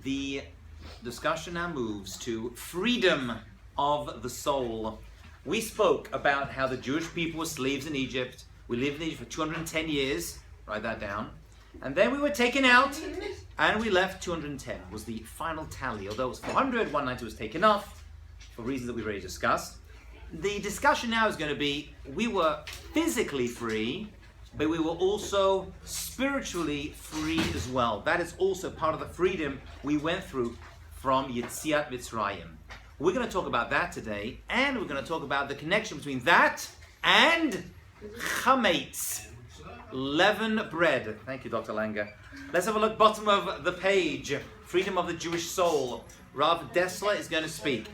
The discussion now moves to freedom of the soul. We spoke about how the Jewish people were slaves in Egypt. We lived in Egypt for 210 years. Write that down. And then we were taken out and we left 210 was the final tally. Although it was 400, 190 was taken off for reasons that we've already discussed. The discussion now is going to be, we were physically free, but we were also spiritually free as well. That is also part of the freedom we went through from Yetziat Mitzrayim. We're going to talk about that today, and we're going to talk about the connection between that and Chametz, leavened bread. Thank you, Dr. Langer. Let's have a look, bottom of the page. Freedom of the Jewish soul. Rav Dessler is going to speak.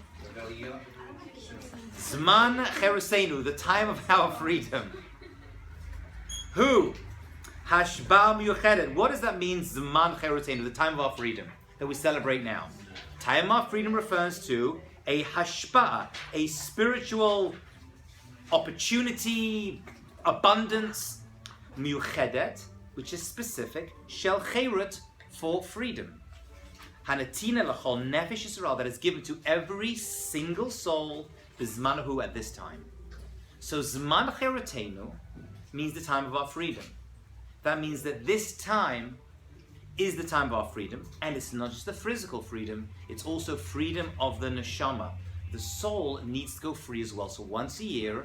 Zman Cheresenu, the time of our freedom. Who? Hashba Miyuchedet. What does that mean, Zman Cheresenu, the time of our freedom that we celebrate now? Time of our freedom refers to a hashpa, a spiritual opportunity, abundance, Miyuchedet, which is specific, Shel Cherut, for freedom. Hanatina L'chol Nefesh Yisrael, that is given to every single soul, Bizmanahu, at this time. So Zman Cherutenu means the time of our freedom. That means that this time is the time of our freedom, and it's not just the physical freedom, it's also freedom of the neshama. The soul needs to go free as well. So once a year,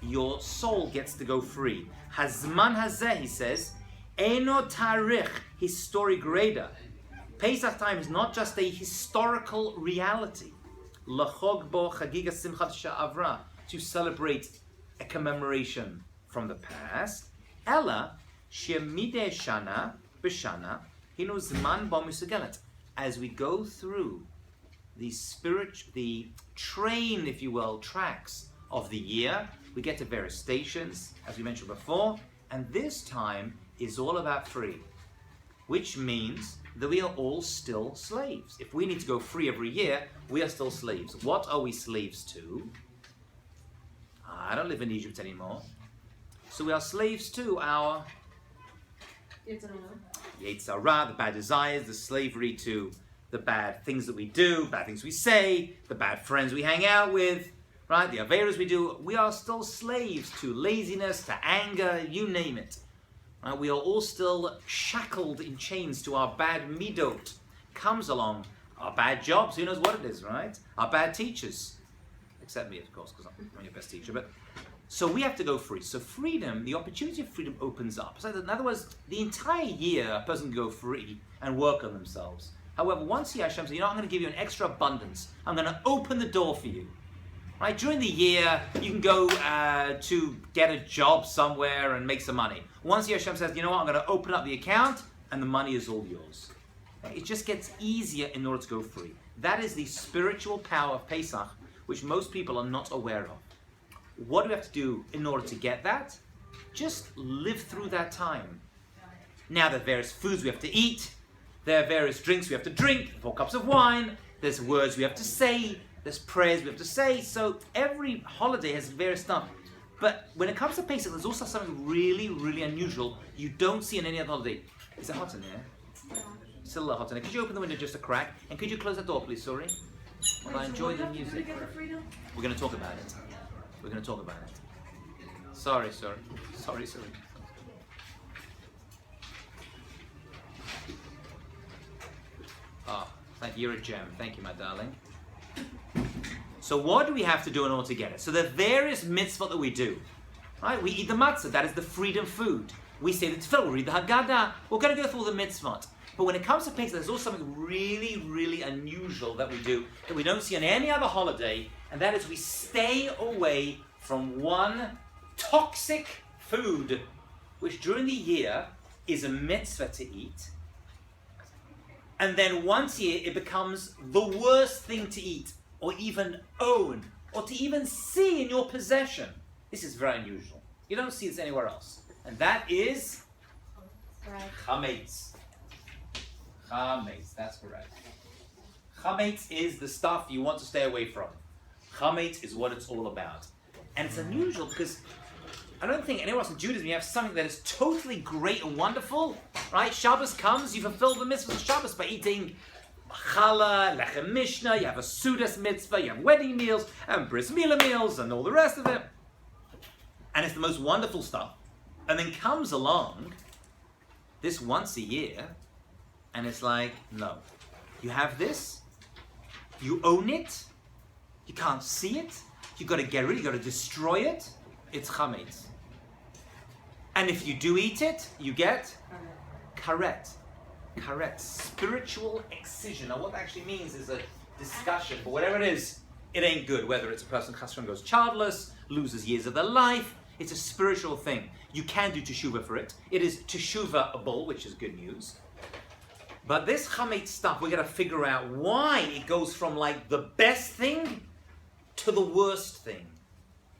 your soul gets to go free. Hazman hazeh, he says, Eno tarich, historic greda. Pesach time is not just a historical reality. L'chog bo chagiga simchat sha'avra, to celebrate a commemoration from the past. Ella shemideh shana b'shana hinu zman bo musagelet. As we go through the train, if you will, tracks of the year, we get to various stations, as we mentioned before, and this time is all about free, which means that we are all still slaves. If we need to go free every year, we are still slaves. What are we slaves to? I don't live in Egypt anymore. So we are slaves to our Yetzer Hara, the bad desires, the slavery to the bad things that we do, bad things we say, the bad friends we hang out with, right? The averas we do. We are still slaves to laziness, to anger, you name it. Right? We are all still shackled in chains to our bad midot. Comes along, our bad jobs, who knows what it is, right? Our bad teachers. Except me, of course, because I'm your best teacher. But so we have to go free. So freedom, the opportunity of freedom opens up. So in other words, the entire year, a person can go free and work on themselves. However, once Hashem says, you know, I'm going to give you an extra abundance. I'm going to open the door for you. Right? During the year, you can go to get a job somewhere and make some money. Once Hashem says, you know what, I'm going to open up the account and the money is all yours. It just gets easier in order to go free. That is the spiritual power of Pesach, which most people are not aware of. What do we have to do in order to get that? Just live through that time. Now there are various foods we have to eat. There are various drinks we have to drink, 4 cups of wine. There's words we have to say. There's prayers we have to say. So every holiday has various stuff. But when it comes to Pesach, there's also something really, really unusual you don't see on any other holiday. Is it hot in here? It's still a little hot in here. Could you open the window just a crack? And could you close the door, please? Sorry. Well, I enjoy the music. We're going to talk about it. We're going to talk about it. Sorry. Ah, thank you. You're a gem. Thank you, my darling. So what do we have to do in order to get it? So there are various mitzvot that we do. Right? We eat the matzah. That is the freedom food. We say the tefillah. We read the Haggadah. We're going to go through all the mitzvot. But when it comes to Pesach, there's also something really, really unusual that we do that we don't see on any other holiday, and that is we stay away from one toxic food, which during the year is a mitzvah to eat. And then once a year, it becomes the worst thing to eat, or even own, or to even see in your possession. This is very unusual. You don't see this anywhere else. And that is Chametz. Chametz, that's correct. Chametz is the stuff you want to stay away from. Chametz is what it's all about. And it's unusual because I don't think anywhere else in Judaism you have something that is totally great and wonderful, right? Shabbos comes, you fulfill the mitzvah of Shabbos by eating challah, lechem mishnah, you have a sudas mitzvah, you have wedding meals, and bris milah meals, and all the rest of it. And it's the most wonderful stuff. And then comes along this once a year, and it's like, no. You have this, you own it, you can't see it, you got to get rid of it, you got to destroy it. It's chametz. And if you do eat it, you get karet. Karet, spiritual excision. Now what that actually means is a discussion, but whatever it is, it ain't good. Whether it's a person who goes childless, loses years of their life, it's a spiritual thing. You can do teshuvah for it. It is teshuvah-able, which is good news. But this chametz stuff, we got to figure out why it goes from like the best thing to the worst thing.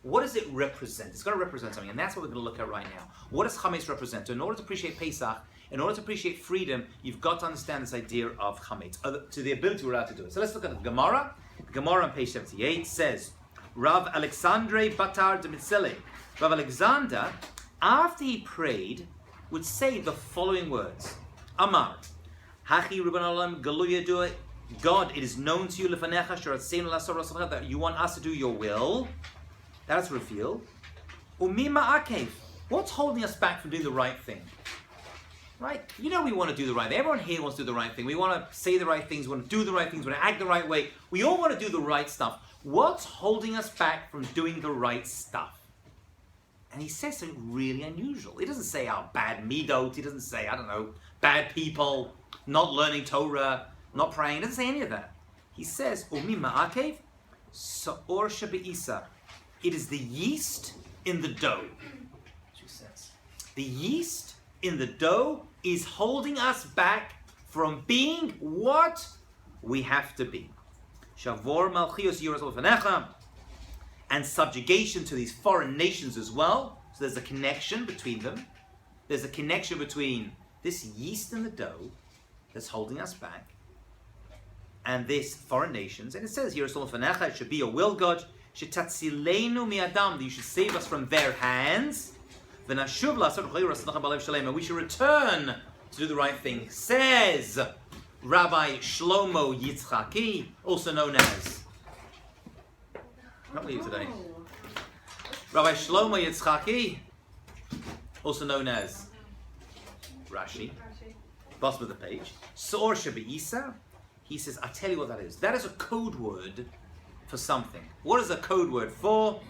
What does it represent? It's got to represent something, and that's what we're going to look at right now. What does chametz represent? So in order to appreciate Pesach, in order to appreciate freedom, you've got to understand this idea of chametz, to the ability we're allowed to do it. So let's look at the Gemara. The Gemara on page 78 says, Rav Alexandre Batar de Mitzele. Rav Alexander, after he prayed, would say the following words. Amar, Hachi Ribban Olam Galu Yadua, God, it is known to you that you want us to do your will. That's revealed. Umima Akev, what's holding us back from doing the right thing? Right? You know we want to do the right thing. Everyone here wants to do the right thing. We want to say the right things. We want to do the right things. We want to act the right way. We all want to do the right stuff. What's holding us back from doing the right stuff? And he says something really unusual. He doesn't say our bad midot. He doesn't say, I don't know, bad people, not learning Torah, not praying. He doesn't say any of that. He says, Umima Akev, Sa'or Shebe'isa. It is the yeast in the dough. That's what he says. The yeast in the dough is holding us back from being what we have to be. Shavor Malchios Yiras Lefanecha, and subjugation to these foreign nations as well. So there's a connection between them. There's a connection between this yeast in the dough that's holding us back and this foreign nations. And it says here, it should be your will, God, that you should save us from their hands. And we should return to do the right thing. Says Rabbi Shlomo Yitzchaki, also known as, not with you today, Rabbi Shlomo Yitzchaki, also known as Rashi, bottom of the page, Sor Shebe'isa. He says, I'll tell you what that is. That is a code word for something. What is a code word for?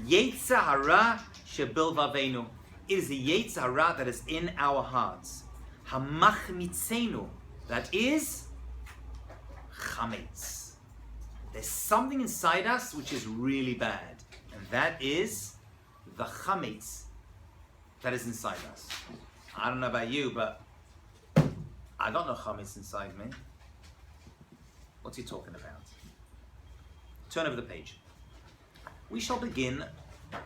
Yetzer hara shebil vavenu. It is the Yetzer hara that is in our hearts. Hamachmitzenu. That is chametz. There's something inside us which is really bad. And that is the chametz that is inside us. I don't know about you, but I got no chametz inside me. What's he talking about? Turn over the page. We shall begin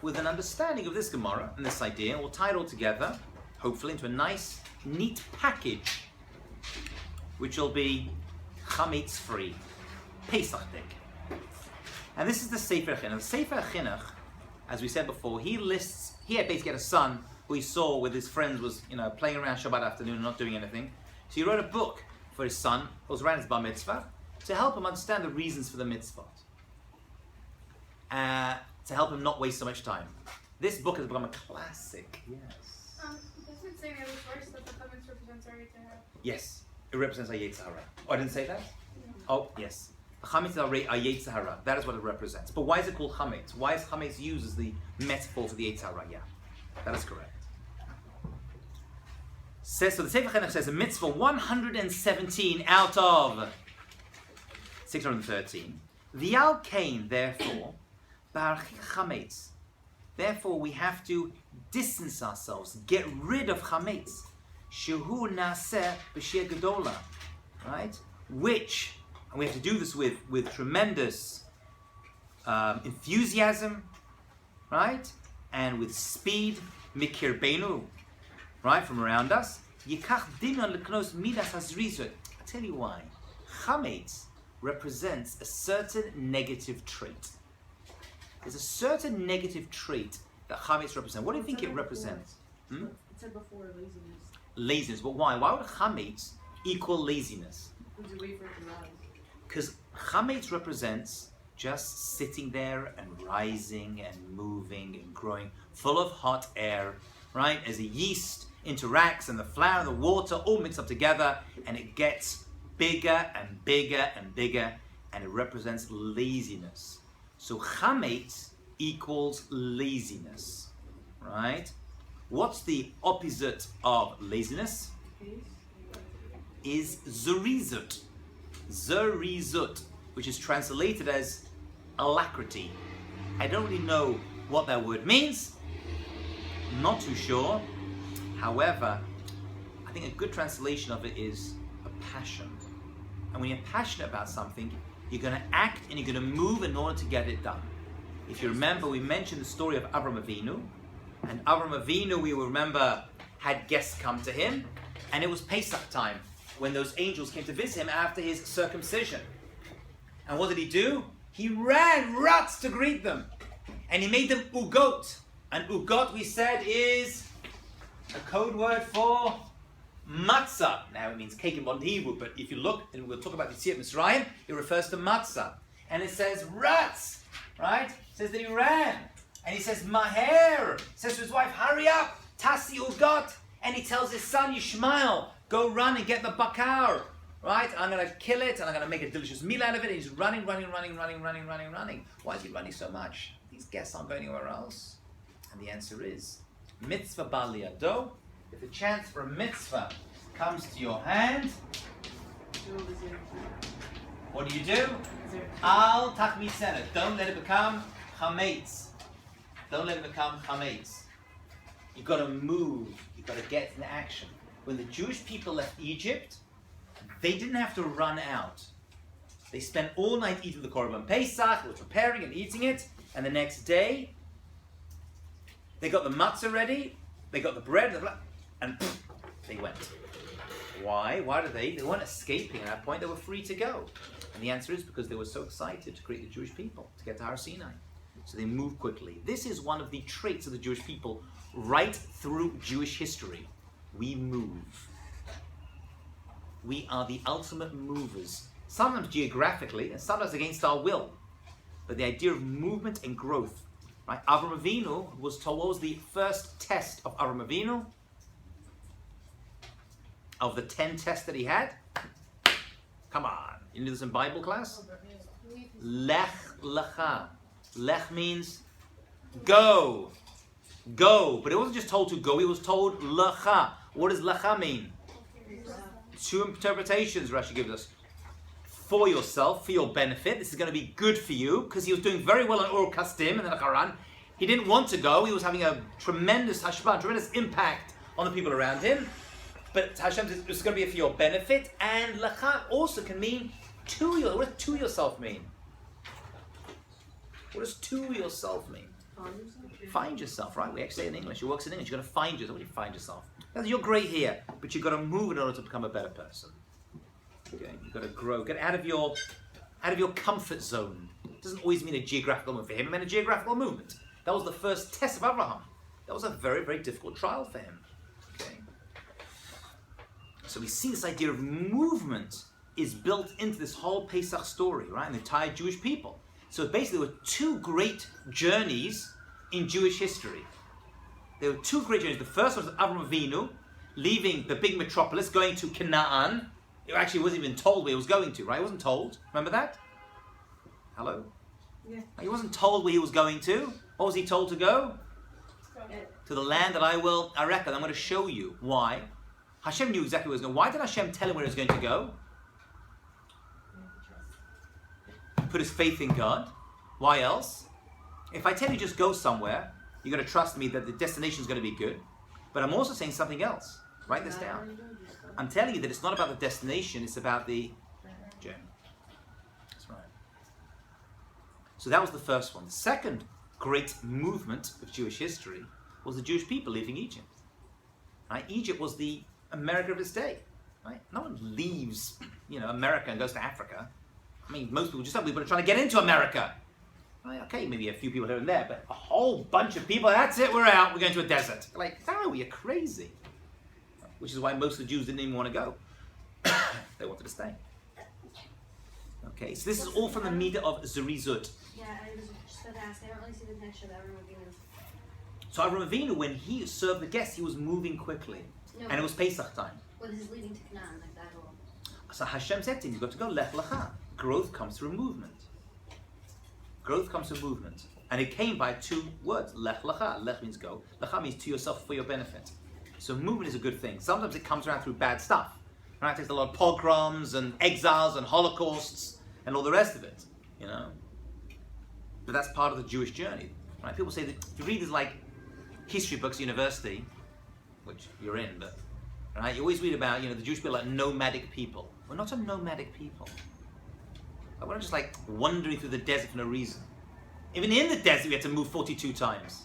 with an understanding of this Gemara and this idea. We'll tie it all together, hopefully, into a nice, neat package, which will be chametz free, Pesach Dik. And this is the Sefer Chinuch. The Sefer Chinuch, as we said before, he had basically had a son who he saw with his friends was, playing around Shabbat afternoon and not doing anything. So he wrote a book for his son, who was around his bar mitzvah, to help him understand the reasons for the mitzvah. To help him not waste so much time. This book has become a classic. Yes. Doesn't it say in every verse that the chametz represents our Yetzer hara? Yes, it represents our Yetzer hara. Oh, I didn't say that? No. Oh, yes. The chametz is our Yetzer hara. That is what it represents. But why is it called chametz? Why is chametz used as the metaphor for the Yetzer hara? Yeah, that is correct. So the Sefer Chinuch says a mitzvah 117 out of 613. The Al-Kain, therefore, chametz. Therefore, we have to distance ourselves, get rid of chametz. Shehu naseh b'shia gedola, right? Which, and we have to do this with tremendous enthusiasm, right? And with speed, mikirbeinu, right, from around us. Yikach dinon leknos midas hazrizut. I'll tell you why. Chametz represents a certain negative trait. There's a certain negative trait that chametz represents. What do you think it represents? It said before laziness. Laziness. But why? Why would chametz equal laziness? Would you wait for it to rise? Because Chametz represents just sitting there and rising and moving and growing, full of hot air, right? As the yeast interacts and the flour and the water all mix up together, and it gets bigger and bigger and bigger, and it represents laziness. So Chametz equals laziness, right? What's the opposite of laziness? Is zerizut. Zerizut, which is translated as alacrity. I don't really know what that word means. Not too sure. However, I think a good translation of it is a passion. And when you're passionate about something, you're going to act and you're going to move in order to get it done. If you remember, we mentioned the story of Avram Avinu. And Avram Avinu, we will remember, had guests come to him. And it was Pesach time, when those angels came to visit him after his circumcision. And what did he do? He ran ruts to greet them. And he made them ugot. And ugot, we said, is a code word for matzah. Now it means cake in modern Hebrew, but if you look, and we'll talk about the Yetziat Mitzrayim, it refers to matzah. And it says ruts, right? It says that he ran. And he says maher. Says to his wife, hurry up, tasi ugot. And he tells his son Yishmael, go run and get the bakar, right? I'm going to kill it and I'm going to make a delicious meal out of it. And he's running. Why is he running so much? These guests aren't going anywhere else. And the answer is, mitzvah bal liyado. If the chance for a mitzvah comes to your hand, what do? Al tachmisena. Don't let it become chametz. Don't let it become chametz. You've got to move. You've got to get into action. When the Jewish people left Egypt, they didn't have to run out. They spent all night eating the Korban Pesach, was preparing and eating it, and the next day, they got the matzah ready, they got the bread, and they went. Why? Why did they? They weren't escaping at that point, they were free to go. And the answer is because they were so excited to greet the Jewish people, to get to Har Sinai. So they moved quickly. This is one of the traits of the Jewish people right through Jewish history. We move. We are the ultimate movers. Sometimes geographically, and sometimes against our will. But the idea of movement and growth. Right? Avram Avinu was told, what was the first test of Avram Avinu? Of the 10 tests that he had? Come on. You knew this in Bible class? Lech lecha. Lech means go. Go. But it wasn't just told to go, he was told lecha. What does lecha mean? Two interpretations Rashi gives us. For yourself, for your benefit. This is going to be good for you, because he was doing very well on Ur Kasdim and then Haran. He didn't want to go. He was having a tremendous hashpah, tremendous impact on the people around him. But Hashem says it's going to be for your benefit. And lecha also can mean to you. What does to yourself mean? What does to yourself mean? Find yourself, right? We actually say in English, it works in English. You've got to find yourself. What do you find yourself? You're great here, but you've got to move in order to become a better person. Okay? You've got to grow. Get out of your comfort zone. It doesn't always mean a geographical movement. For him, it meant a geographical movement. That was the first test of Abraham. That was a very, very difficult trial for him. Okay? So we see this idea of movement is built into this whole Pesach story, right? And the entire Jewish people. So basically, there were two great journeys in Jewish history. There were two great journeys. The first was Avram Avinu, leaving the big metropolis, going to Canaan. He actually wasn't even told where he was going to, right? He wasn't told. Remember that? Hello? Yeah. He wasn't told where he was going to. What was he told to go? To the land that I reckon I'm going to show you. Why? Hashem knew exactly where he was going. Why did Hashem tell him where he was going to go? Put his faith in God. Why else? If I tell you just go somewhere, you're going to trust me that the destination is going to be good. But I'm also saying something else. Write this down. I'm telling you that it's not about the destination, it's about the journey. That's right. So that was the first one. The second great movement of Jewish history was the Jewish people leaving Egypt. Right? Egypt was the America of its day. Right? No one leaves, America and goes to Africa. I mean, most people are trying to get into America. Okay, maybe a few people here and there, but a whole bunch of people, that's it, we're out, we're going to a desert. Like, no, you're crazy. Which is why most of the Jews didn't even want to go. They wanted to stay. Okay, so this is all from the Midah of Zerizut. Yeah, I was just about to ask. I don't really see the connection of Avram Avinu. So Avram Avinu, when he served the guests, he was moving quickly. No, And it was Pesach time. what is leading to Canaan, like that whole. So Hashem said to him, you've got to go lech lecha. Growth comes through movement. Growth comes through movement. And it came by two words, lech lecha. Lech means go. Lecha means to yourself for your benefit. So movement is a good thing. Sometimes it comes around through bad stuff. Right? It takes a lot of pogroms and exiles and holocausts and all the rest of it. You know? But that's part of the Jewish journey. Right? People say that if you read these like history books at university, which you're in, but right, you always read about, the Jewish people like nomadic people. We're not a nomadic people. We're not just like wandering through the desert for no reason. Even in the desert, we had to move 42 times.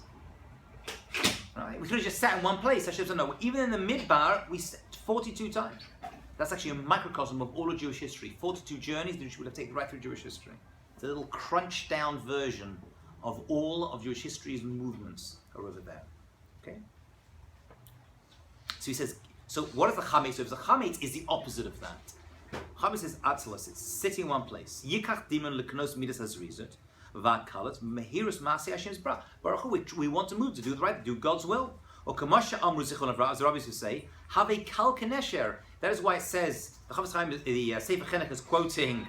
Right? We could have just sat in one place. Hashem said, no, even in the Midbar, we sat 42 times. That's actually a microcosm of all of Jewish history. 42 journeys, the Jewish would have taken right through Jewish history. It's a little crunched down version of all of Jewish history's movements are over there. Okay? So he says, so what is the Chametz? So the Chametz is the opposite of that. Chametz is Atzilus, it's sitting in one place. Yikach dimen leknos midas hazrizut, v'akalat mehirus masei Hashem's bra. Baruch Hu, we want to move, to do the right, to do God's will. Or kamasha amru zichron avra, as the rabbis would say, have a kal kenesher. That is why it says, the Chavetz Chaim, the Sefer Chinuch is quoting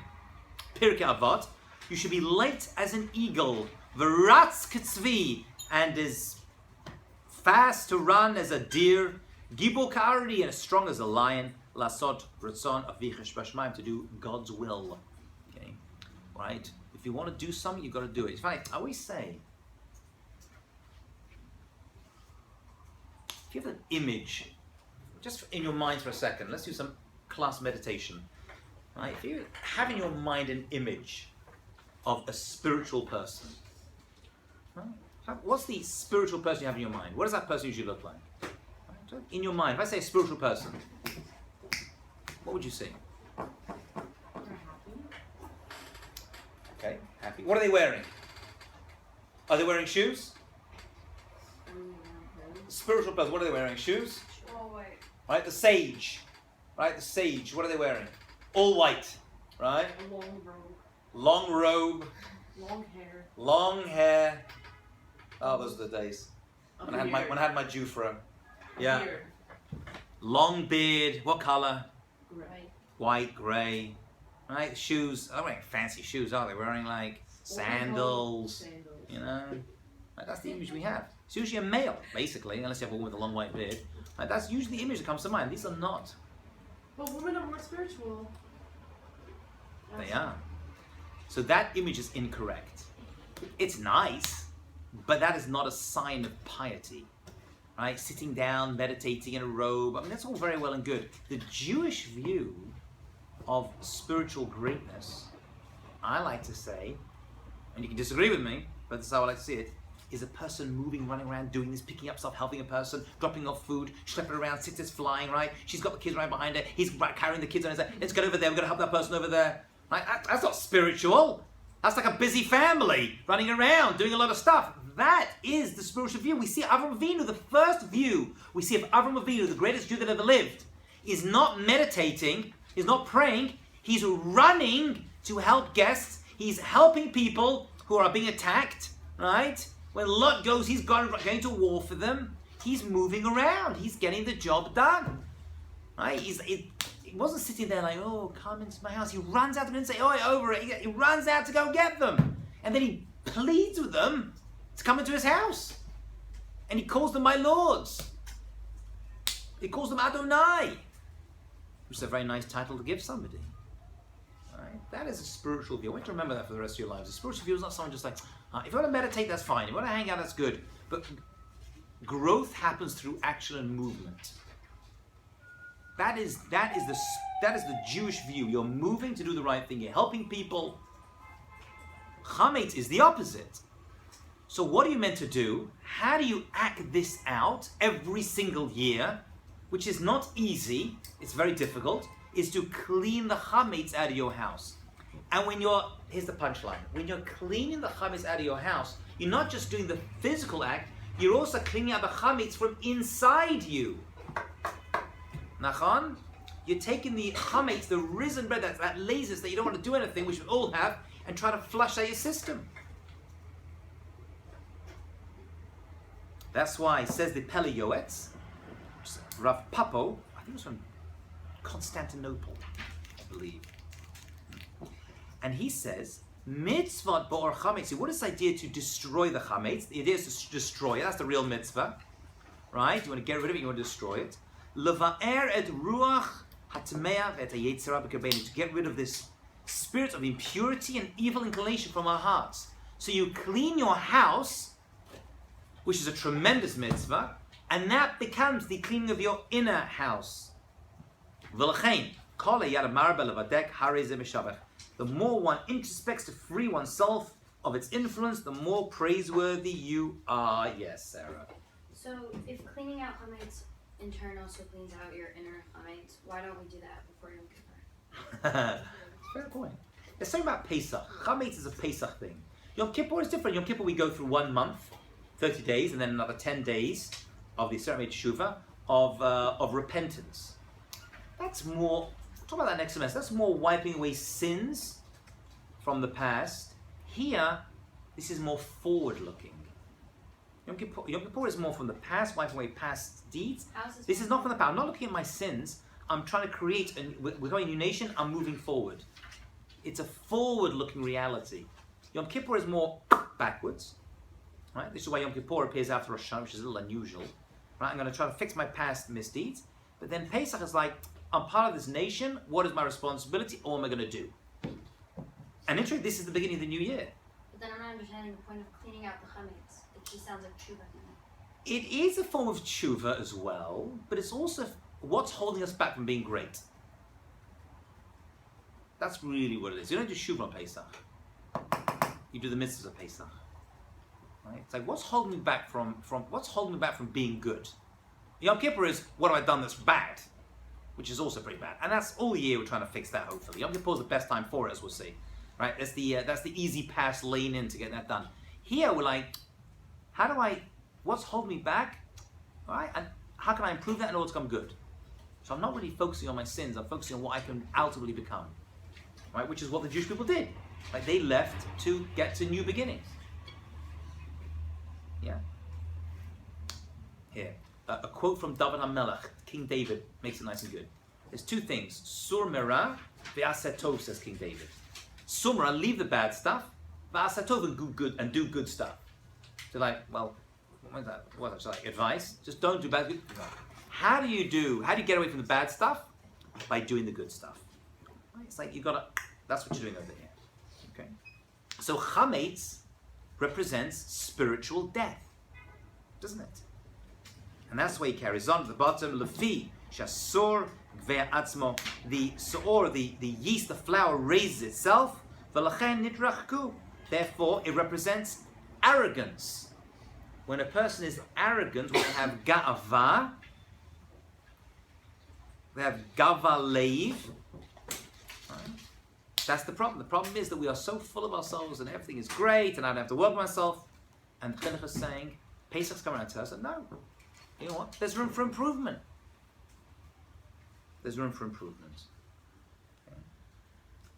Pirkei Avot, you should be light as an eagle, v'ratz ketzvi, and as fast to run as a deer, gibor ka'ardi, and as strong as a lion, lasot ratzon avichesh b'shmaim, to do God's will. Okay, right? If you want to do something, you've got to do it. It's funny, I always say, if you have an image, just in your mind for a second, let's do some class meditation. Right? If you have in your mind an image of a spiritual person, right? What's the spiritual person you have in your mind? What does that person usually look like? Right? In your mind, if I say spiritual person, what would you see? They're happy. Okay, happy. What are they wearing? Are they wearing shoes? Spiritual person, what are they wearing? Shoes? All white. Right, the sage. Right, the sage, what are they wearing? All white. Right? A long robe. Long robe. Long hair. Long hair. Oh, those are the days. When I had my Jufra. Yeah. Beard. Long beard. What color? Gray. White, grey. Right? Shoes. They're wearing fancy shoes, aren't they? Wearing like sandals. You know? Right, that's the image we have. It's usually a male, basically, unless you have a woman with a long white beard. Right, that's usually the image that comes to mind. These are not. But women are more spiritual. They are. So that image is incorrect. It's nice, but that is not a sign of piety. Right? Sitting down, meditating in a robe. I mean, that's all very well and good. The Jewish view of spiritual greatness, I like to say, and you can disagree with me, but this is how I like to see it, is a person moving, running around, doing this, picking up stuff, helping a person, dropping off food, schlepping around, sisters flying, right? She's got the kids right behind her. He's carrying the kids on his head. Let's get over there. We're going to help that person over there. Right? That's not spiritual. That's like a busy family running around, doing a lot of stuff. That is the spiritual view. We see Avram Avinu, the first view we see of Avram Avinu, the greatest Jew that ever lived, is not meditating, is not praying. He's running to help guests. He's helping people who are being attacked, right? When Lot goes, he's going to war for them. He's moving around. He's getting the job done. Right? He wasn't sitting there like, oh, come into my house. He runs out to go and say, oh, over it. He runs out to go get them. And then he pleads with them to come into his house. And he calls them my lords. He calls them Adonai, which is a very nice title to give somebody. Right? That is a spiritual view. I want you to remember that for the rest of your lives. A spiritual view is not someone just like, if you want to meditate, that's fine. If you want to hang out, that's good. But growth happens through action and movement. That is the Jewish view. You're moving to do the right thing. You're helping people. Chametz is the opposite. So what are you meant to do? How do you act this out every single year, which is not easy, it's very difficult, is to clean the chametz out of your house. And here's the punchline, when you're cleaning the chametz out of your house, you're not just doing the physical act, you're also cleaning out the chametz from inside you. Nachon? You're taking the chametz, the risen bread, that laziness that you don't want to do anything, which we all have, and try to flush out your system. That's why, says the Pele Yoetz, Rav Papo, I think it was from Constantinople, I believe. And he says, mitzvah ba'or chametz. What is the idea to destroy the chametz? The idea is to destroy it. That's the real mitzvah, right? You want to get rid of it, you want to destroy it. Leva'er et ruach hatmeah et hayetzirah b'kabenu. To get rid of this spirit of impurity and evil inclination from our hearts. So you clean your house, which is a tremendous mitzvah, and that becomes the cleaning of your inner house. V'lachein kol hayad marba levadek harei ze meshavech. The more one introspects to free oneself of its influence, the more praiseworthy you are. Yes, Sarah. So if cleaning out chametz internal also cleans out your inner chametz, why don't we do that before Yom Kippur? Fair point. Let's talk about Pesach. Chametz is a Pesach thing. Yom Kippur is different. Yom Kippur we go through 1 month, 30 days, and then another 10 days of the Sermei Teshuvah of repentance. That's more. Talk about that next semester. That's more wiping away sins from the past. Here, this is more forward-looking. Yom Kippur is more from the past, wiping away past deeds. This is not from the past. I'm not looking at my sins. I'm trying to create, and we're going a new nation. I'm moving forward. It's a forward-looking reality. Yom Kippur is more backwards. Right? This is why Yom Kippur appears after Rosh Hashanah, which is a little unusual. Right? I'm going to try to fix my past misdeeds. But then Pesach is like, I'm part of this nation. What is my responsibility? Or what am I going to do? And interestingly, this is the beginning of the new year. But then I'm not understanding the point of cleaning out the chametz. It just sounds like tshuva. It is a form of tshuva as well, but it's also what's holding us back from being great. That's really what it is. You don't do tshuva on Pesach. You do the mitzvahs of Pesach. Right? It's like what's holding me back from being good? Yom Kippur is what have I done that's bad, which is also pretty bad, and that's all year we're trying to fix that. Hopefully, Yom Kippur is the best time for it, as we'll see. Right? That's the easy pass lane in to get that done. Here we're like, what's holding me back? All right, and how can I improve that in order to become good? So I'm not really focusing on my sins. I'm focusing on what I can ultimately become. Right, which is what the Jewish people did. Like they left to get to new beginnings. Yeah. Here, a quote from David HaMelech, King David, makes it nice and good. There's 2 things. Sur merah ve'aseh tov, says King David. Sumra, leave the bad stuff. Ve'aseh tov, and do good stuff. So like, well, what is that? What's that? Like advice? Just don't do bad. Good. How do you get away from the bad stuff? By doing the good stuff. It's like that's what you're doing over here. Okay. So chametz represents spiritual death, doesn't it? And that's why he carries on at the bottom. Lefi shasor ve'atzmo. The soor, the yeast, the flour raises itself. V'lachen nitrachku. Therefore, it represents arrogance. When a person is arrogant, we have ga'ava. We have gava leiv. That's the problem. The problem is that we are so full of ourselves and everything is great and I don't have to work on myself. And Chinuch is saying, Pesach's coming out to us, and no. You know what? There's room for improvement. There's room for improvement. Okay.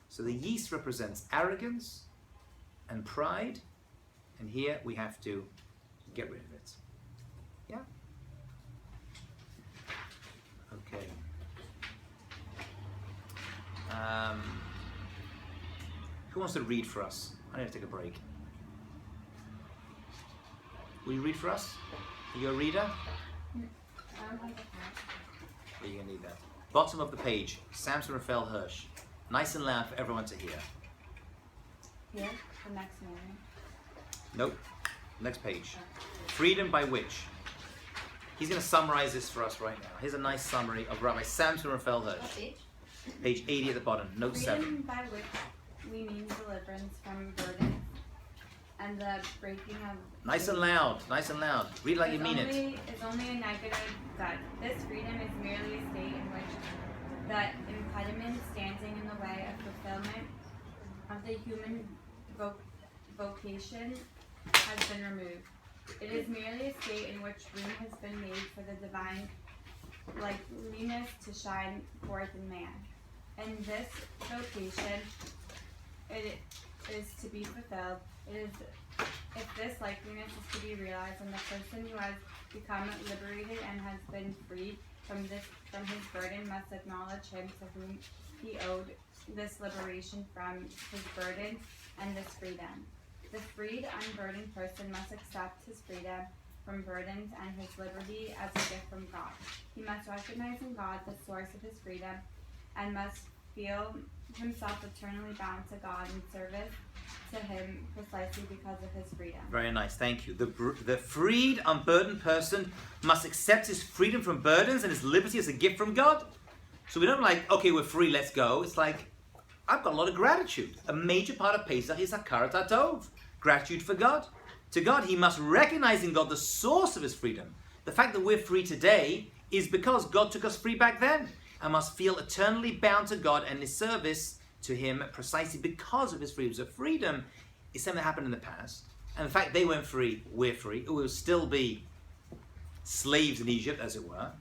So the yeast represents arrogance and pride, and here we have to get rid of it. Yeah? Okay. Who wants to read for us? I need to take a break. Will you read for us? Are you a reader? Yeah, you're going to need that. Bottom of the page, Samson Raphael Hirsch. Nice and loud for everyone to hear. Here, the next morning. Nope. Next page. Freedom by which? He's going to summarize this for us right now. Here's a nice summary of Rabbi Samson Raphael Hirsch. What page? Page 80 at the bottom, note 7. Freedom by which we mean deliverance from burden and the breaking of... Nice and loud, nice and loud. Read like you mean it. It's only a negative that this freedom is merely a state in which the impediment standing in the way of fulfillment of the human vocation has been removed. It is merely a state in which room has been made for the divine likeliness to shine forth in man. In this vocation, it is to be fulfilled. If this likeliness is to be realized, then the person who has become liberated and has been freed from his burden must acknowledge him to whom he owed this liberation from his burden and this freedom. The freed, unburdened person must accept his freedom from burdens and his liberty as a gift from God. He must recognize in God the source of his freedom and must feel himself eternally bound to God in service to him precisely because of his freedom. Very nice, thank you. The freed, unburdened person must accept his freedom from burdens and his liberty as a gift from God. So we don't okay, we're free, let's go. It's like, I've got a lot of gratitude. A major part of Pesach is Hakarat HaTov, gratitude for God. To God, he must recognize in God the source of his freedom. The fact that we're free today is because God took us free back then, and must feel eternally bound to God and his service to him precisely because of his freedom. So freedom is something that happened in the past. And the fact they weren't free, we're free. We will still be slaves in Egypt, as it were.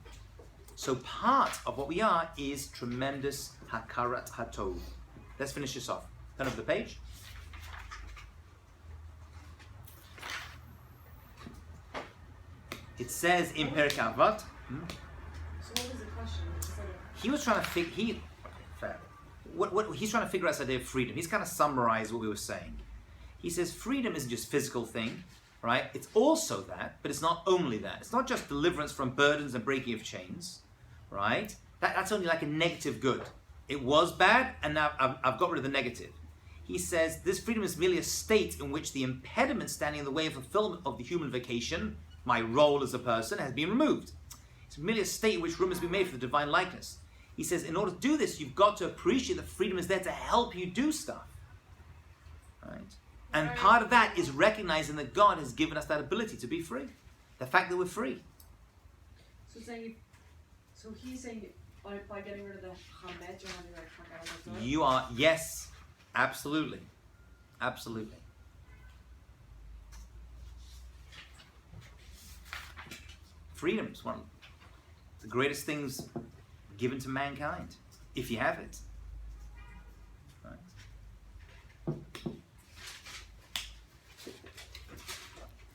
So part of what we are is tremendous Hakarat HaTov. Let's finish this off. Turn over the page. It says in Perek Avot. So what was the question? He was trying to figure. What he's trying to figure out this idea of freedom. He's kind of summarized what we were saying. He says freedom isn't just a physical thing, right? It's also that, but it's not only that. It's not just deliverance from burdens and breaking of chains, right? That's only like a negative good. It was bad, and now I've got rid of the negative. He says this freedom is merely a state in which the impediment standing in the way of fulfillment of the human vocation, my role as a person, has been removed. It's merely a state in which room has been made for the divine likeness. He says, in order to do this, you've got to appreciate that freedom is there to help you do stuff. Right? And part of that is recognizing that God has given us that ability to be free. The fact that we're free. So he's saying by getting rid of the Chametz, you're having like Hakarat. You are, yes, absolutely. Absolutely. Freedom is one of the greatest things given to mankind, if you have it. Right.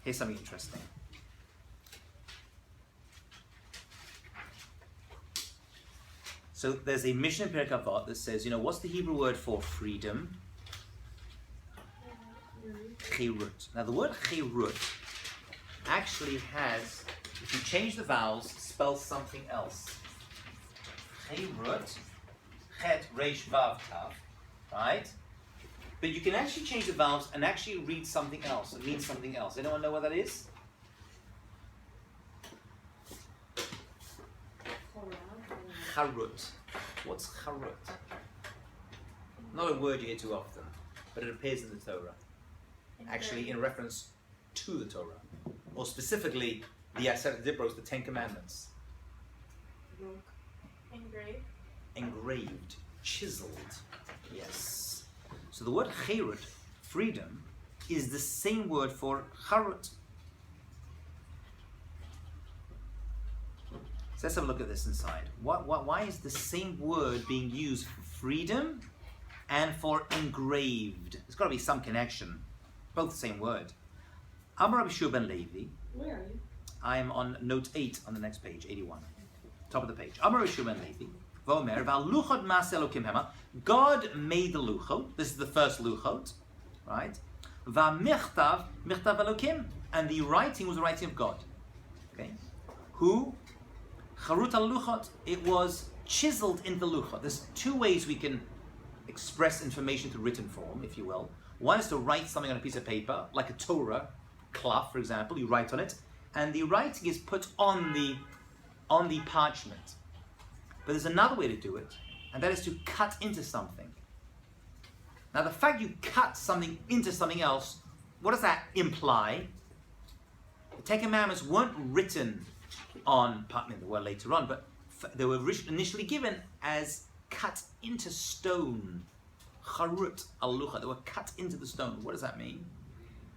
Here's something interesting. So there's a mission in Perek Avot that says, what's the Hebrew word for freedom? Chirut. Now the word chirut actually has, if you change the vowels, spells something else. Chirut, chet, resh, vav, tav, right? But you can actually change the vowels and actually read something else. It means something else. Anyone know what that is? Charut. What's charut? Not a word you hear too often, but it appears in the Torah. Actually, in reference to the Torah, or specifically the Aseret Dibros, the Ten Commandments. Engraved, chiseled. Yes. So the word chirut, freedom, is the same word for charut. So let's have a look at this inside. Why is the same word being used for freedom and for engraved? There's got to be some connection. Both the same word. Amar Rabbi Shua ben Levi. Where are you? I am on note 8 on the next page, 81. Top of the page. Amar Rabbi Shua ben Levi. Vomer, V'aluchot mas Elokim hema. God made the luchot. This is the first luchot, right? V'amichtav, michtav Elokim. And the writing was the writing of God. Okay? Who? Charut al-luchot. It was chiseled into the luchot. There's two ways we can express information through written form, if you will. One is to write something on a piece of paper, like a Torah, cloth, for example. You write on it, and the writing is put on the parchment. But there's another way to do it, and that is to cut into something. Now, the fact you cut something into something else, what does that imply? The Ten Commandments weren't written on, they were later on, but they were initially given as cut into stone. Charut al-lucha, they were cut into the stone. What does that mean?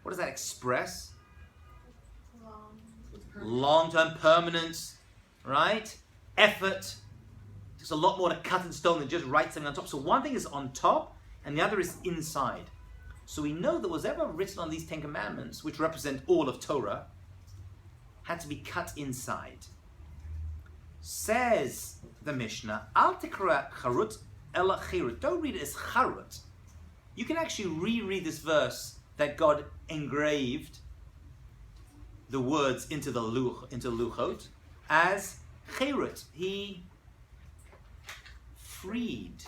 What does that express? Long-term permanence, right? effort. There's a lot more to cut in stone than just write something on top. So one thing is on top, and the other is inside. So we know that whatever written on these 10 commandments, which represent all of Torah, had to be cut inside. Says the Mishnah, Al tikra charut ela chirut. Don't read it as charut. You can actually reread this verse that God engraved the words into the luchot as chirut. He freed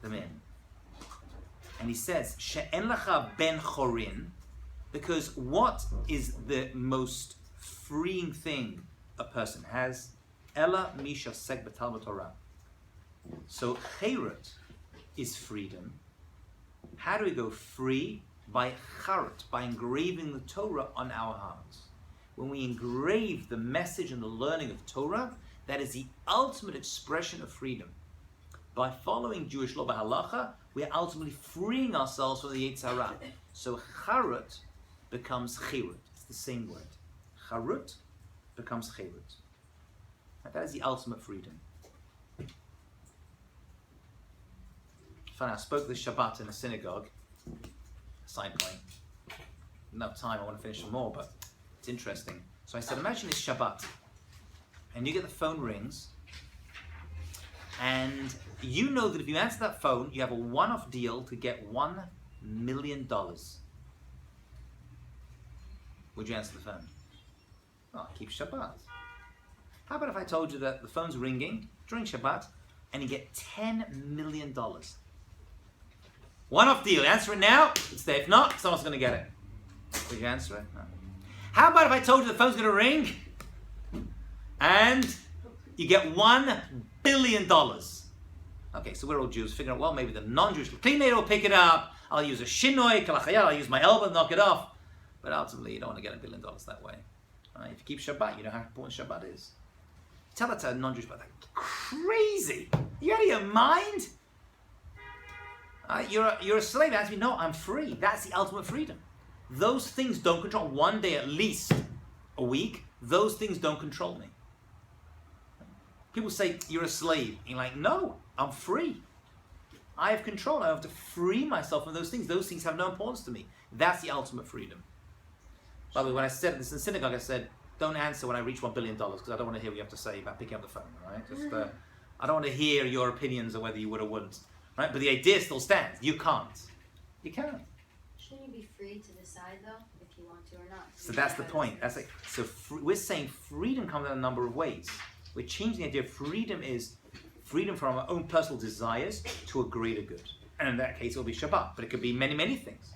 them in. And he says, She'en lacha ben chorin, because what is the most freeing thing a person has? Ella misha seg b'talmud Torah. So chirut is freedom. How do we go free? By charut, by engraving the Torah on our hearts. When we engrave the message and the learning of Torah, that is the ultimate expression of freedom. By following Jewish law by halacha, we are ultimately freeing ourselves from the Yetzer Hara. So charut becomes chirut. It's the same word. Charut becomes chirut. That is the ultimate freedom. Funny, I spoke this Shabbat in a synagogue. Side point. No time, I want to finish some more, but it's interesting. So I said, imagine it's Shabbat, and you get the phone rings, and you know that if you answer that phone, you have a one-off deal to get $1 million. Would you answer the phone? Oh, keep Shabbat. How about if I told you that the phone's ringing during Shabbat, and you get $10 million? One-off deal. Answer it now. It's there. If not, someone's going to get it. Would you answer it? No. How about if I told you the phone's going to ring and you get $1 billion? Okay, so we're all Jews. Figuring out, well, maybe the non-Jewish cleaner will pick it up. I'll use a shinoi, kalachayal. I'll use my elbow to knock it off. But ultimately, you don't want to get $1 billion that way. Right? If you keep Shabbat, you know how important Shabbat is. Tell that to a non-Jewish, but that's crazy. You out of your mind? You're a slave. Answer me, no, I'm free. That's the ultimate freedom. Those things don't control. One day at least a week, those things don't control me. People say, you're a slave. And you're like, no, I'm free. I have control. I have to free myself from those things. Those things have no importance to me. That's the ultimate freedom. By the way, when I said this in the synagogue, I said, don't answer when I reach $1 billion, because I don't want to hear what you have to say about picking up the phone, right? I don't want to hear your opinions on whether you would or wouldn't. Right? But the idea still stands. You can't. You can't. Shouldn't you be free to decide though if you want to or not? So that's the point. That's like, so we're saying freedom comes in a number of ways. We're changing the idea. Freedom is freedom from our own personal desires to a greater good. And in that case, it'll be Shabbat. But it could be many, many things.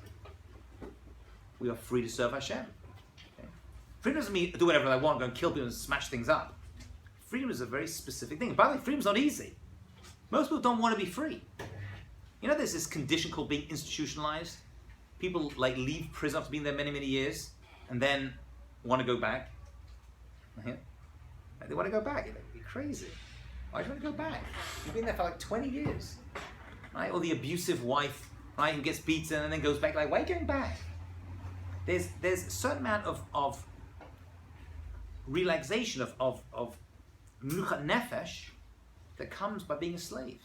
We are free to serve Hashem. Okay? Freedom doesn't mean do whatever I want, go and kill people and smash things up. Freedom is a very specific thing. By the way, freedom's not easy. Most people don't want to be free. You know, there's this condition called being institutionalized. People like leave prison after being there many, many years and then want to go back. Yeah. They want to go back. You're crazy. Why do you want to go back? You've been there for like 20 years. Right? Or the abusive wife, right, who gets beaten and then goes back. Like, why are you going back? There's a certain amount of relaxation, of menuchat nefesh that comes by being a slave.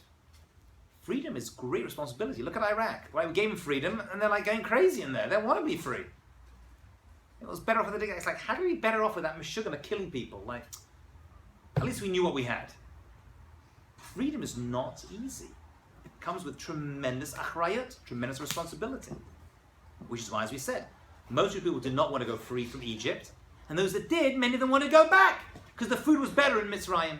Freedom is great responsibility. Look at Iraq, right? We gave them freedom, and they're like going crazy in there. They want to be free. It was better off with the. It's like, how do we be better off with that Meshuggah killing people? Like, at least we knew what we had. Freedom is not easy. It comes with tremendous achrayut, tremendous responsibility. Which is why, as we said, most people did not want to go free from Egypt, and those that did, many of them want to go back because the food was better in Mitzrayim.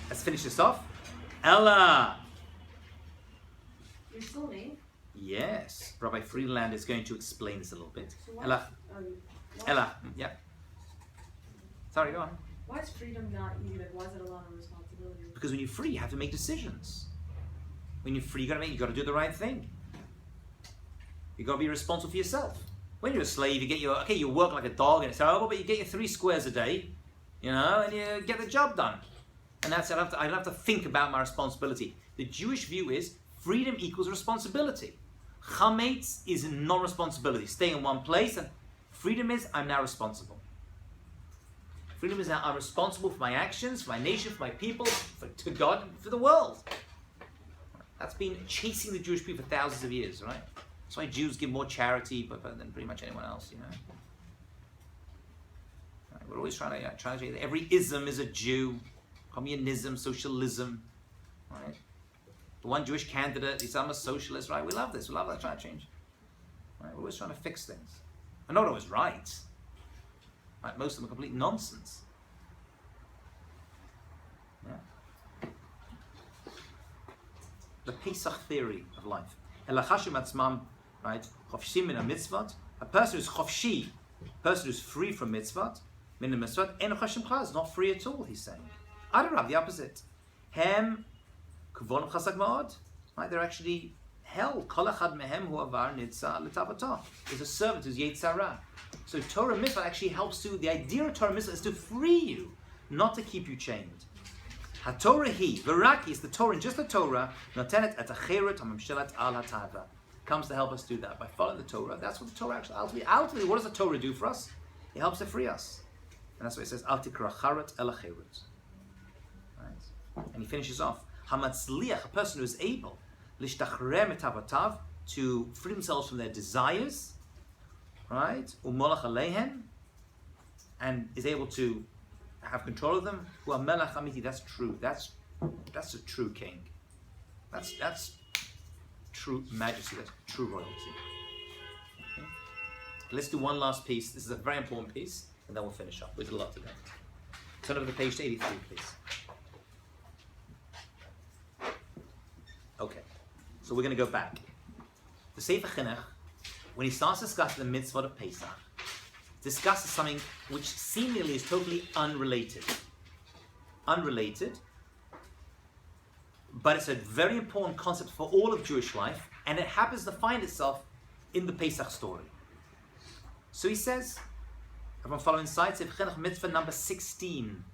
Let's finish this off. Ella. You're still name? Yes. Rabbi Friedland is going to explain this a little bit. So why, Ella. Ella. Yeah. Sorry, go on. Why is freedom not easy? Like, why is it a lot of responsibility? Because when you're free, you have to make decisions. When you're free, you got to do the right thing. You got to be responsible for yourself. When you're a slave, you work like a dog and it's horrible, but you get your 3 squares a day, and you get the job done. And that's it. I don't have to think about my responsibility. The Jewish view is freedom equals responsibility. Chametz is non-responsibility, staying in one place, and freedom is I'm now responsible. Freedom is now I'm responsible for my actions, for my nation, for my people, to God, and for the world. That's been chasing the Jewish people for thousands of years, right? That's why Jews give more charity than pretty much anyone else, you know. Right? We're always trying to every ism is a Jew, communism, socialism, right? The one Jewish candidate, he's I'm a socialist, right? We love this. We love that, trying to change. Right? We're always trying to fix things. I'm not always right. Right? Most of them are complete nonsense. Yeah. The Pesach theory of life. Right? A person who's chofshi, a person who's free from mitzvot, min mitzvot, en chashim chaz, not free at all, he's saying. Adarab, the opposite. Hem kvon chasak ma'od. Right? They're actually hell. Kol echad mehem hu avar nitza l'tavato. Is a servant who's yetzara. So Torah mitzvah actually helps to. The idea of Torah mitzvah is to free you, not to keep you chained. HaTorah hi, Veraki is the Torah, and just the Torah, notenet et acheret hamamshelat al hatava. Comes to help us do that by following the Torah. That's what the Torah actually ultimately, what does the Torah do for us? It helps to free us, and that's why it says al tikra charet el acheret. Right, and he finishes off hamatzliach, a person who is able lishtachrem et havatav, to free themselves from their desires, right? Umolach aleihen, and is able to have control of them. Who are melach amiti. That's true. That's a true king. That's true majesty. That's true royalty. Okay. Let's do one last piece. This is a very important piece, and then we'll finish up. We did a lot today. Turn over to page 83, please. Okay. So we're going to go back. The Sefer Chinuch, when he starts discussing the mitzvah of Pesach, discusses something which seemingly is totally unrelated. But it's a very important concept for all of Jewish life, and it happens to find itself in the Pesach story. So he says, everyone follow inside, Sefer Chinuch mitzvah number 16.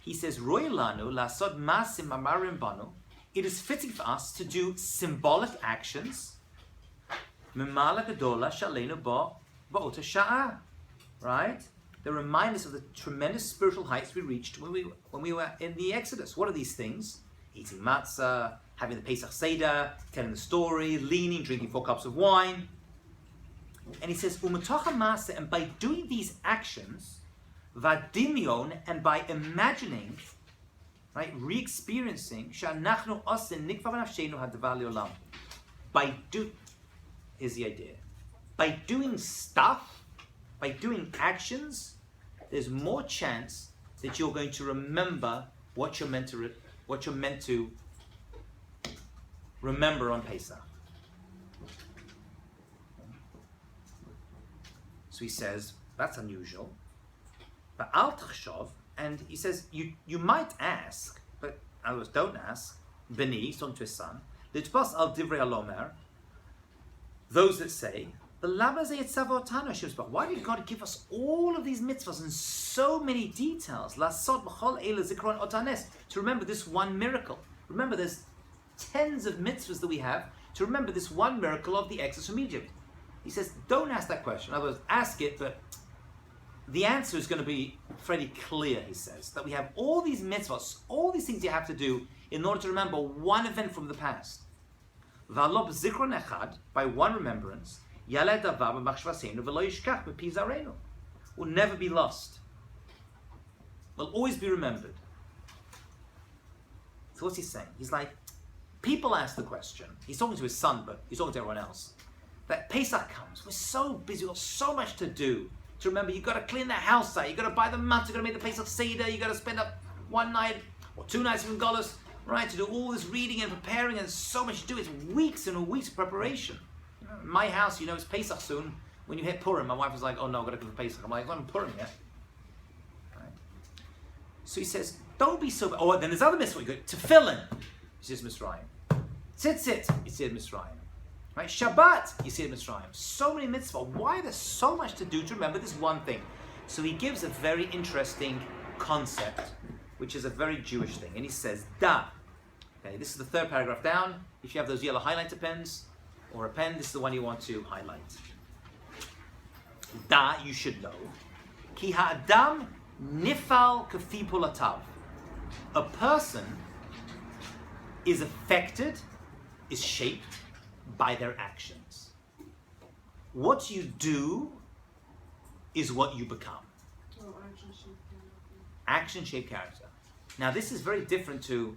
He says, Roy lanu lasod masim amarim banu. It is fitting for us to do symbolic actions. Memala gedola shalenu ba ba'ota sha'ah. Right? They remind us of the tremendous spiritual heights we reached when we were in the Exodus. What are these things? Eating matzah, having the Pesach Seder, telling the story, leaning, drinking 4 cups of wine. And he says, Umatocha Maaseh, and by doing these actions, vadimion, and by imagining, right, re-experiencing, she'anachnu osin nikva v'nafshenu hadavar le'olam. Here's the idea. By doing stuff, by doing actions, there's more chance that you're going to remember what you're meant to remember on Pesach. So he says that's unusual. But al tachshov, and he says you might ask, but in other words, don't ask. Beni, he's talking to his son. L'tbas al divrei halomer. Those that say, why did God give us all of these mitzvahs in so many details? To remember this one miracle. Remember, there's tens of mitzvahs that we have to remember this one miracle of the exodus from Egypt. He says, don't ask that question. In other words, ask it, but the answer is going to be fairly clear, he says. That we have all these mitzvahs, all these things you have to do in order to remember one event from the past. By one remembrance, will never be lost. Will always be remembered. So what's he saying? He's like, people ask the question. He's talking to his son, but he's talking to everyone else. That Pesach comes. We're so busy. We've got so much to do. To remember, you've got to clean the house out. You've got to buy the matzah. You've got to make the Pesach Seder. You've got to spend up one night or 2 nights in Golos, right? To do all this reading and preparing. And there's so much to do. It's weeks and weeks of preparation. My house, it's Pesach soon. When you hit Purim, my wife was like, oh no, I've got to go for Pesach. I'm like, well, I'm Purim yet. Right? So he says, don't be so... Oh, then there's other mitzvah. You go, Tefillin, he says Mitzrayim. Tzitzit, he says Mitzrayim. Right? Shabbat, he says Mitzrayim. So many mitzvah. Why there's so much to do to remember this one thing? So he gives a very interesting concept, which is a very Jewish thing. And he says, da. Okay, this is the 3rd paragraph down. If you have those yellow highlighter pens, or a pen, this is the one you want to highlight. Da, you should know. Ki ha'adam nifal kafi pulatav. A person is affected, is shaped by their actions. What you do is what you become. Oh, action shape. Action-shaped character. Now, this is very different to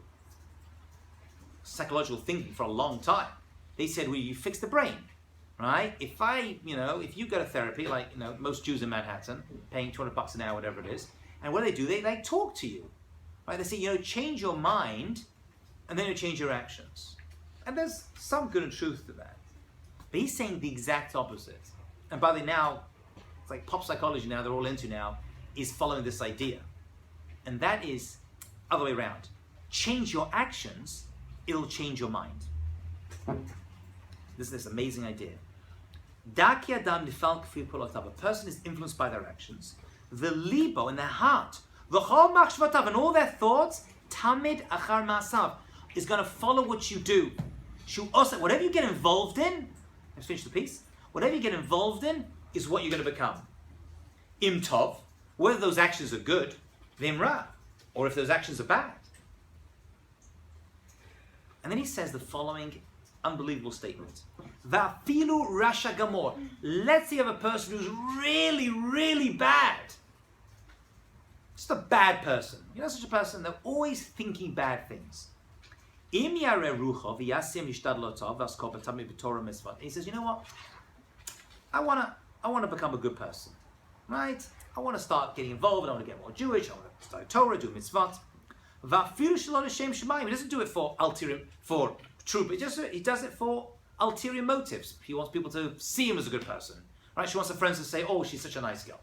psychological thinking for a long time. They said, well, you fix the brain, right? If you go to therapy, like, most Jews in Manhattan, paying $200 an hour, whatever it is, and what do? They like talk to you, right? They say, change your mind, and then you change your actions. And there's some good and truth to that. But he's saying the exact opposite. And by the way, now, it's like pop psychology now, they're all into now, is following this idea. And that is other way around. Change your actions, it'll change your mind. This is this amazing idea. A person is influenced by their actions. The libo in their heart, the whole machshvatav and all their thoughts, tamid achar ma'asav, is going to follow what you do. Whatever you get involved in, let's finish the piece. Whatever you get involved in is what you're going to become. Im tov, whether those actions are good, vim ra, or if those actions are bad. And then he says the following unbelievable statement. Vafilu rasha gamor. Let's say you have a person who's really, really bad. Just a bad person. Such a person, they're always thinking bad things. He says, you know what? I want to become a good person. Right? I want to start getting involved. I want to get more Jewish. I want to study Torah, do mitzvot. He doesn't do it for truth. He does it for ulterior motives. He wants people to see him as a good person. Right? She wants her friends to say, oh, she's such a nice girl.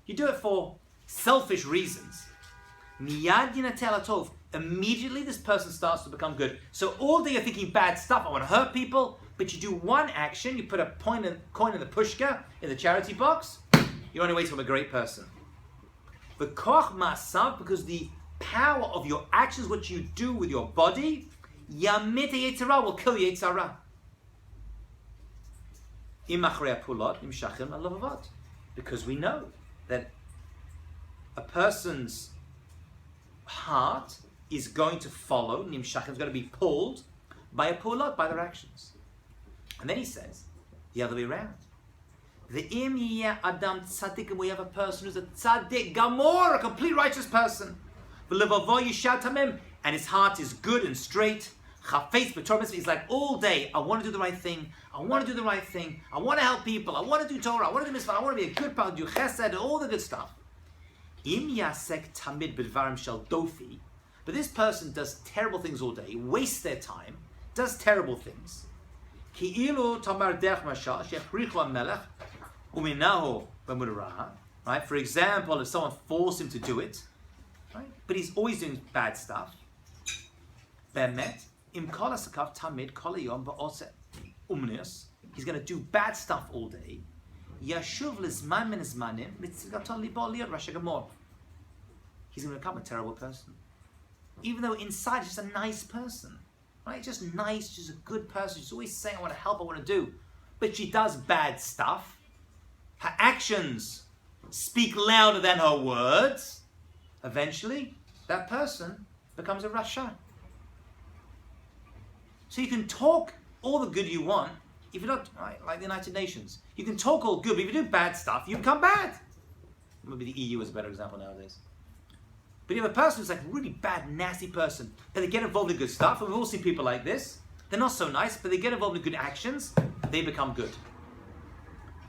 You do it for selfish reasons. Immediately this person starts to become good. So all day you're thinking bad stuff. I want to hurt people. But you do one action. You put a coin in the pushka, in the charity box. You're on your way to become a great person. The koch ma'asav, because the power of your actions, what you do with your body, yamit yetzirah, will kill yetzirah. Because we know that a person's heart is going to follow, nimshachim is going to be pulled by a pulot, by their actions. And then he says, the other way around. The im adam tzaddik, we have a person who's a tzaddik gamor, a complete righteous person. And his heart is good and straight. He's like all day, I want to do the right thing. I want to do the right thing. I want to help people. I want to do Torah. I want to do mitzvah. I want to be a good person, do chesed, all the good stuff. But this person does terrible things all day, wastes their time, does terrible things. Right? For example, if someone forced him to do it, right? But he's always doing bad stuff. He's going to do bad stuff all day. He's going to become a terrible person. Even though inside he's just a nice person. Right? Just nice, just a good person. She's always saying, I want to help, I want to do. But she does bad stuff. Her actions speak louder than her words. Eventually, that person becomes a rasha. So you can talk all the good you want, if you're not, right, like the United Nations. You can talk all good, but if you do bad stuff, you become bad. Maybe the EU is a better example nowadays. But you have a person who's like a really bad, nasty person, but they get involved in good stuff, and we've all seen people like this. They're not so nice, but they get involved in good actions, they become good.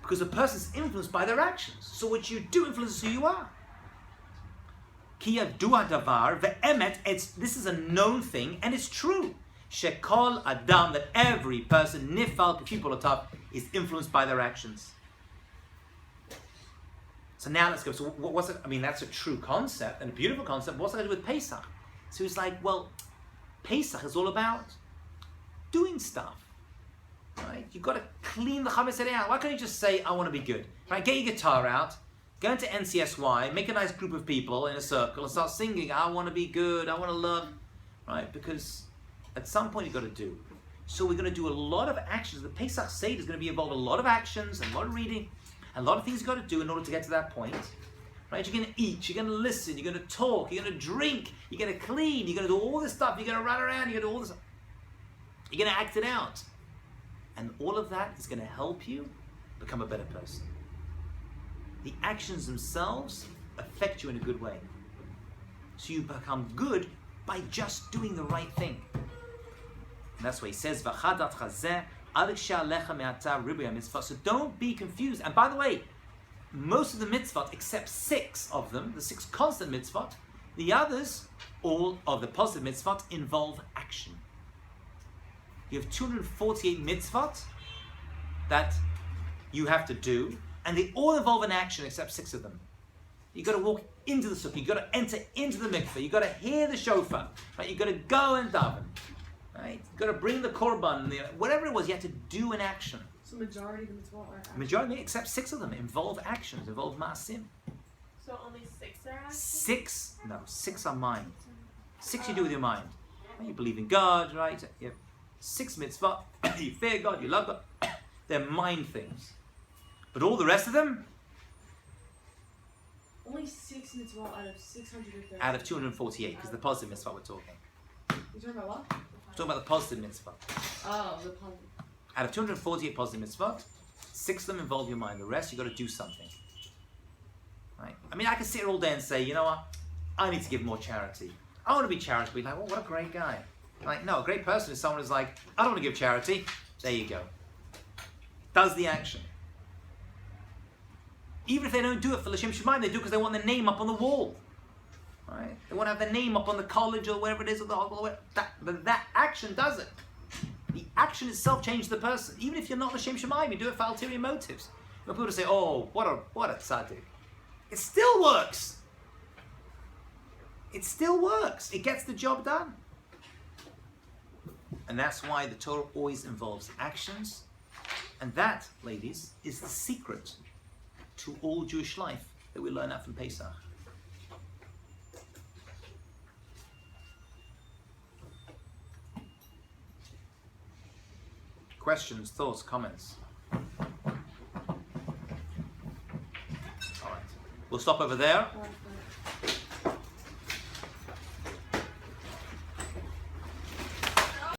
Because the person's influenced by their actions. So what you do influences who you are. Ki yadua davar ve'emet, this is a known thing, and it's true. Shekol adam, that every person, nifal k'fipolatov, is influenced by their actions. So now let's go. So what's it? I mean, that's a true concept and a beautiful concept. What's that to do with Pesach? So he's like, well, Pesach is all about doing stuff, right? You've got to clean the chametz out. Why can't you just say, I want to be good? Right? Get your guitar out, go into NCSY, make a nice group of people in a circle and start singing, I want to be good, I want to love, right? Because at some point you've got to do. So we're going to do a lot of actions. The Pesach Seder is going to be involved in a lot of actions, and a lot of reading, and a lot of things you've got to do in order to get to that point. Right? You're going to eat, you're going to listen, you're going to talk, you're going to drink, you're going to clean, you're going to do all this stuff, you're going to run around, you're going to do all this stuff. You're going to act it out. And all of that is going to help you become a better person. The actions themselves affect you in a good way. So you become good by just doing the right thing. And that's why he says, "V'chadat chazeh adsha lecha me'ata ribuya mitzvah." So don't be confused. And by the way, most of the mitzvot, except 6 of them, the 6 constant mitzvot, the others, all of the positive mitzvot, involve action. You have 248 mitzvot that you have to do, and they all involve an action except 6 of them. You've got to walk into the sukkah, you've got to enter into the mikveh, you've got to hear the shofar, right? You've got to go and daven, right? You've got to bring the korban, whatever it was, you had to do an action. So majority of the mitzvot are action. Majority, except 6 of them, involve actions, involve ma'asim. So only 6 are actions? 6 are mind. 6 you do with your mind. You believe in God, right? You have 6 mitzvah, you fear God, you love God. They're mind things. But all the rest of them, Only 6 mitzvot out of 630. out of 248, because the positive mitzvah we're talking. You talking about what? We're talking about the positive mitzvah. Oh, the positive. Out of 248 positive mitzvot, 6 of them involve your mind. The rest, you've got to do something. Right? I mean, I can sit here all day and say, you know what? I need to give more charity. I want to be charitable. Like, oh, what a great guy. Like, no, a great person is someone who's like, I don't want to give charity. There you go. Does the action. Even if they don't do it for L'Shem Shemayim, they do it because they want their name up on the wall. Right? They want to have their name up on the college or wherever it is, or the hospital. That action does it. The action itself changes the person. Even if you're not L'Shem Shemayim, you do it for ulterior motives. When people say, oh, what a tzaddik. It still works. It still works. It gets the job done. And that's why the Torah always involves actions. And that, ladies, is the secret to all Jewish life that we learn out from Pesach. Questions, thoughts, comments? All right. We'll stop over there.